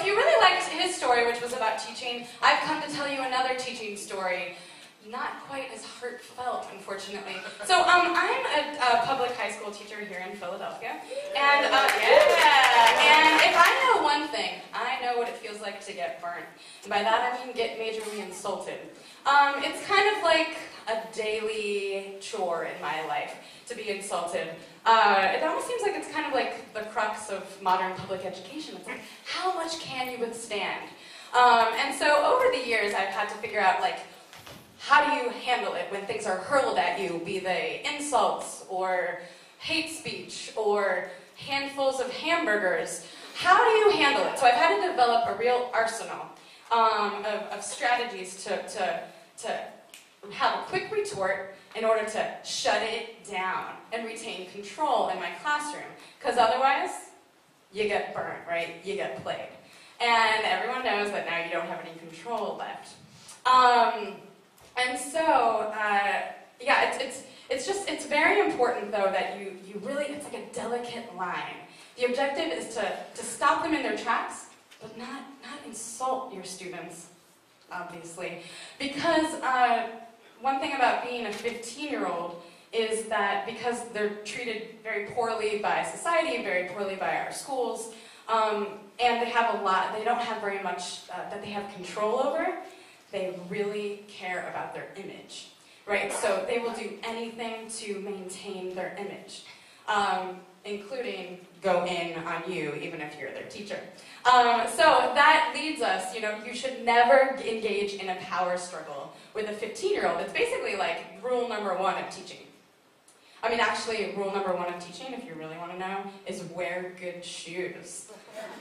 if you really liked his story, which was about teaching, I've come to tell you another teaching story. Not quite as heartfelt, unfortunately. So I'm a public high school teacher here in Philadelphia, and and if I know one thing, I know what it feels like to get burnt. And by that I mean get majorly insulted. It's kind of like a daily chore in my life to be insulted. It almost seems like it's kind of like the crux of modern public education. It's like, how much can you withstand? And so over the years I've had to figure out, like, how do you handle it when things are hurled at you, be they insults or hate speech or handfuls of hamburgers? How do you handle it? So I've had to develop a real arsenal of strategies to have a quick retort in order to shut it down and retain control in my classroom. Because otherwise, you get burnt, right? You get played. And everyone knows that now you don't have any control left. And so, yeah, it's very important, though, that you really, it's like a delicate line. The objective is to stop them in their tracks, but not insult your students, obviously. Because one thing about being a 15-year-old is that because they're treated very poorly by society, very poorly by our schools, and they don't have very much that they have control over, they really care about their image, right? So they will do anything to maintain their image, including go in on you, even if you're their teacher. So that leads us, you should never engage in a power struggle with a 15-year-old. It's basically like rule number 1 of teaching. I mean, actually, rule number 1 of teaching, if you really want to know, is wear good shoes.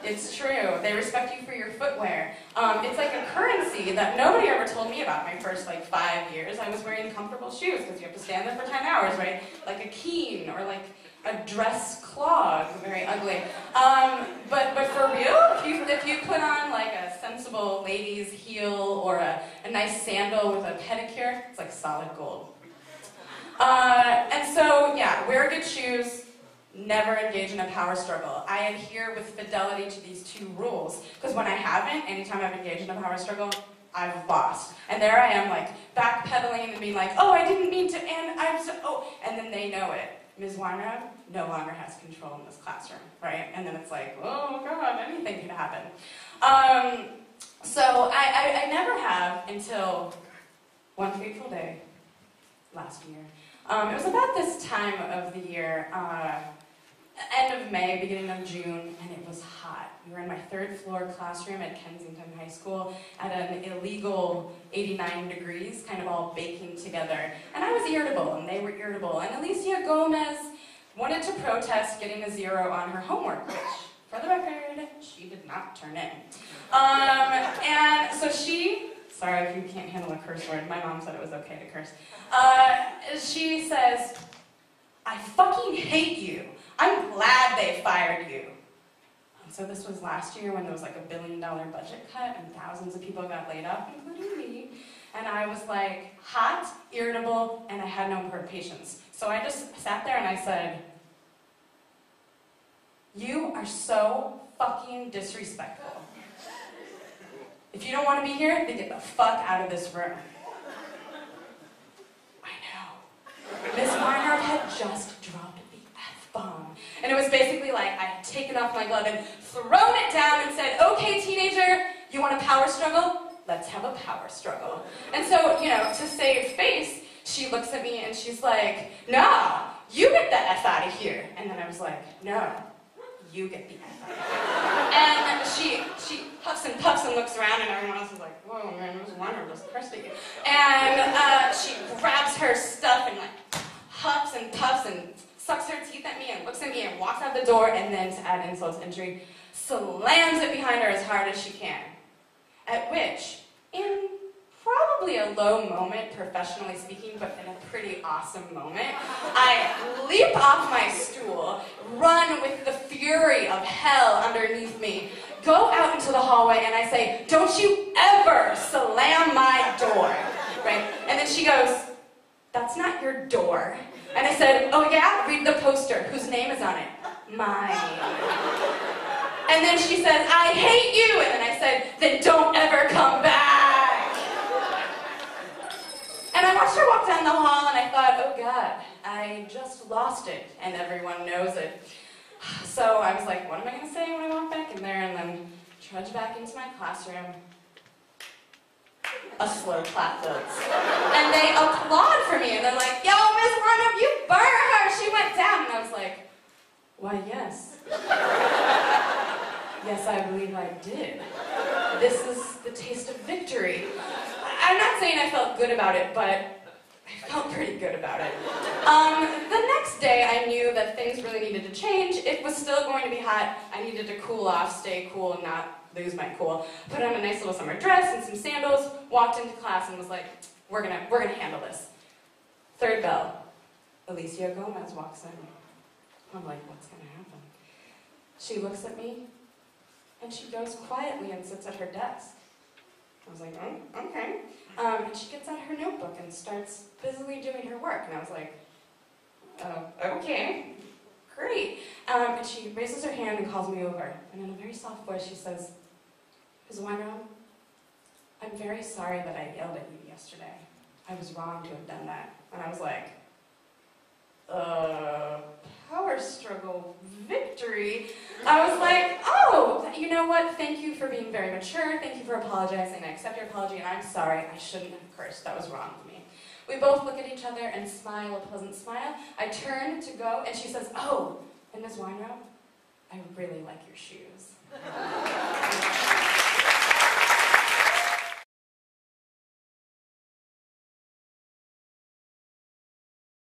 It's true. They respect you for your footwear. It's like a currency that nobody ever told me about my first, 5 years. I was wearing comfortable shoes because you have to stand there for 10 hours, right? Like a Keen or like a dress clog, very ugly. But for real, if you put on like a sensible lady's heel or a nice sandal with a pedicure, it's like solid gold. And so, yeah, wear good shoes. Never engage in a power struggle. I adhere with fidelity to these 2 rules, because when I haven't, anytime I've engaged in a power struggle, I've lost. And there I am, like, backpedaling and being like, oh, I didn't mean to, and and then they know it. Ms. Weinrod no longer has control in this classroom, right? And then it's like, oh God, anything could happen. So I never have until one fateful day last year. It was about this time of the year, end of May, beginning of June, and it was hot. We were in my 3rd floor classroom at Kensington High School at an illegal 89 degrees, kind of all baking together. And I was irritable, and they were irritable. And Alicia Gomez wanted to protest getting a 0 on her homework, which, for the record, she did not turn in. And so sorry if you can't handle a curse word, my mom said it was okay to curse. She says, I fucking hate you. I'm glad they fired you. And so this was last year when there was like $1 billion budget cut and thousands of people got laid off, including me. And I was like hot, irritable, and I had no patience. So I just sat there and I said, you are so fucking disrespectful. If you don't want to be here, then get the fuck out of this room. I know. Miss Weinhardt had just dropped the F-bomb. And it was basically like I had taken off my glove and thrown it down and said, okay, teenager, you want a power struggle? Let's have a power struggle. And so, to save face, she looks at me and she's like, nah, you get the F out of here. And then I was like, no, you get the F out of here. And she huffs and puffs and looks around and everyone else is like, whoa, man, Miss Weinhardt was thirsty. And she grabs her stuff and huffs and puffs and sucks her teeth at me and looks at me and walks out the door, and then, to add insult to injury, slams it behind her as hard as she can. At which, in probably a low moment, professionally speaking, but in a pretty awesome moment, I leap off my stool, run with the fury of hell underneath me, go out into the hallway, and I say, don't you ever slam my door, right? And then she goes, that's not your door. And I said, oh yeah, read the poster. Whose name is on it? Mine. And then she says, I hate you. And then I said, then don't ever come back. And I watched her walk down the hall and I thought, oh God, I just lost it and everyone knows it. So I was like, what am I going to say when I walk back in there? And then trudge back into my classroom. A slow clap builds. And they applaud for me and they're like, yo, Miss Warner, you burned her. She went down. And I was like, why, yes. Yes, I believe I did. This is the taste of victory. I'm not saying I felt good about it, but I felt pretty good about it. The next day, I knew that things really needed to change. It was still going to be hot. I needed to cool off, stay cool, and not lose my cool. Put on a nice little summer dress and some sandals, walked into class and was like, we're gonna handle this. Third bell. Alicia Gomez walks in. I'm like, what's gonna happen? She looks at me, and she goes quietly and sits at her desk. I was like, oh, okay. And she gets out her notebook and starts busily doing her work. And I was like, okay, great. And she raises her hand and calls me over. And in a very soft voice, she says, Ms. Weinraum, I'm very sorry that I yelled at you yesterday. I was wrong to have done that. And I was like, power struggle victory. I was like, oh, you know what? Thank you for being very mature. Thank you for apologizing. I accept your apology, and I'm sorry. I shouldn't have cursed. That was wrong of me. We both look at each other and smile a pleasant smile. I turn to go, and she says, oh, and Ms. Weinraum, I really like your shoes.